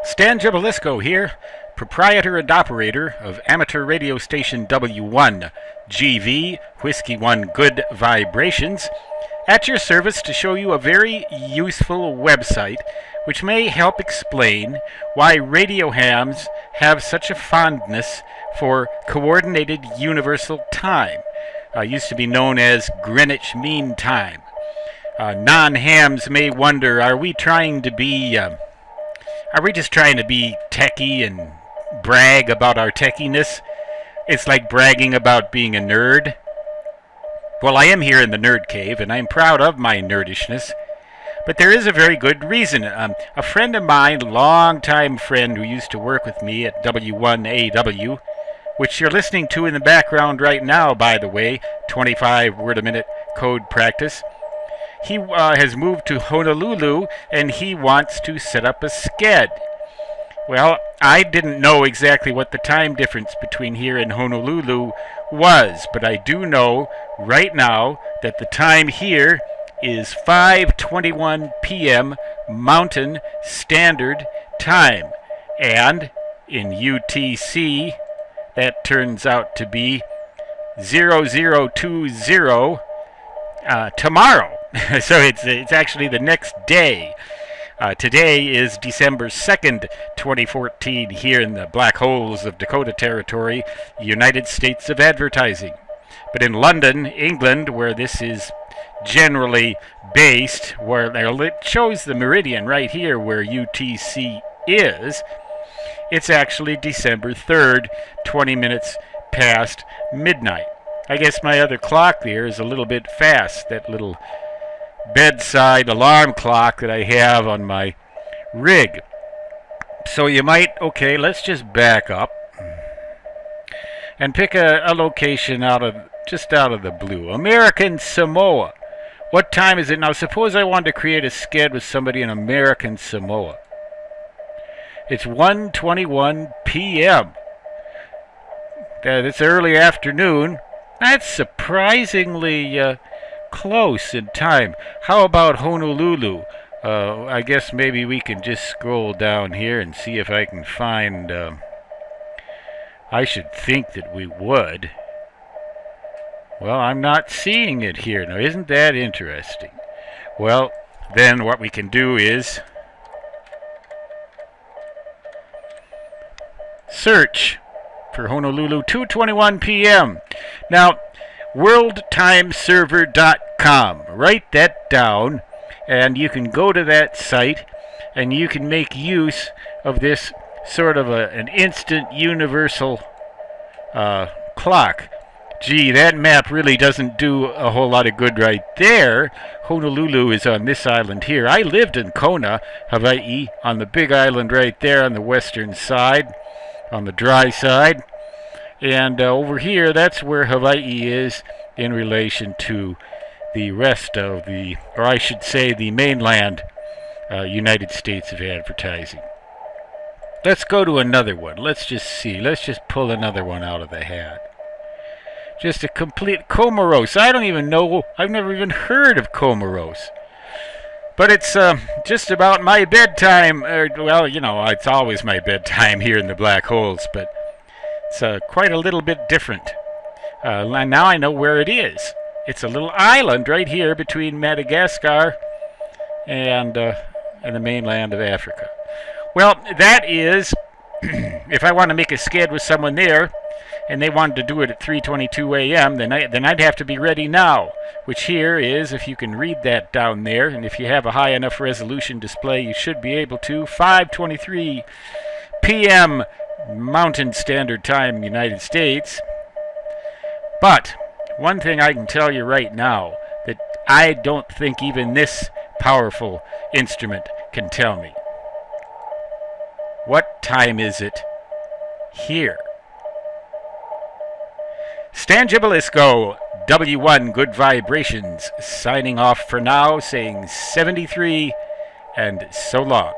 Stan Gibilisco here, proprietor and operator of amateur radio station W1, GV, Whiskey 1 Good Vibrations, at your service to show you a very useful website which may help explain why radio hams have such a fondness for Coordinated Universal Time, used to be known as Greenwich Mean Time. Non-hams may wonder, are we just trying to be techie and brag about our techiness? It's like bragging about being a nerd. Well, I am here in the Nerd Cave, and I'm proud of my nerdishness. But there is a very good reason. A friend of mine, longtime friend who used to work with me at W1AW, which you're listening to in the background right now, by the way, 25 word a minute code practice. He has moved to Honolulu, and he wants to set up a sked. Well, I didn't know exactly what the time difference between here and Honolulu was, but I do know right now that the time here is 5:21 p.m. Mountain Standard Time. And in UTC, that turns out to be 0020 tomorrow. So it's actually the next day. Today is December 2nd, 2014, here in the Black Holes of Dakota Territory, United States of Advertising. But in London, England, where this is generally based, where it shows the meridian right here where UTC is, it's actually December 3rd, 20 minutes past midnight. I guess my other clock there is a little bit fast, that little bedside alarm clock that I have on my rig. So you might, let's just back up and pick a location out of the blue. American Samoa. What time is it now? Suppose I wanted to create a sked with somebody in American Samoa. It's 1:21 p.m. It's early afternoon. That's surprisingly close in time. How about Honolulu? I guess maybe we can just scroll down here and see if I can find... I should think that we would. Well, I'm not seeing it here. Now, isn't that interesting? Well, then what we can do is search for Honolulu, 2:21 p.m. Now, worldtimeserver.com. Write that down, and you can go to that site, and you can make use of this sort of an instant universal clock. Gee, that map really doesn't do a whole lot of good right there. Honolulu is on this island here. I lived in Kona, Hawaii, on the big island right there on the western side, on the dry side. And over here, that's where Hawaii is in relation to the rest of the, or I should say the mainland United States of Advertising. Let's go to another one. Let's just see. Let's just pull another one out of the hat. Just a complete Comoros. I don't even know. I've never even heard of Comoros. But it's just about my bedtime. Well, you know, it's always my bedtime here in the Black Holes, but it's quite a little bit different. Now I know where it is. It's a little island right here between Madagascar and the mainland of Africa. Well, that is, if I want to make a sked with someone there, and they wanted to do it at 3:22 a.m., then I'd have to be ready now, which here is, if you can read that down there, and if you have a high enough resolution display, you should be able to, 5:23 p.m. Mountain Standard Time, United States. But one thing I can tell you right now, that I don't think even this powerful instrument can tell me. What time is it here? Stan Gibilisco, W1 Good Vibrations, signing off for now, saying 73 and so long.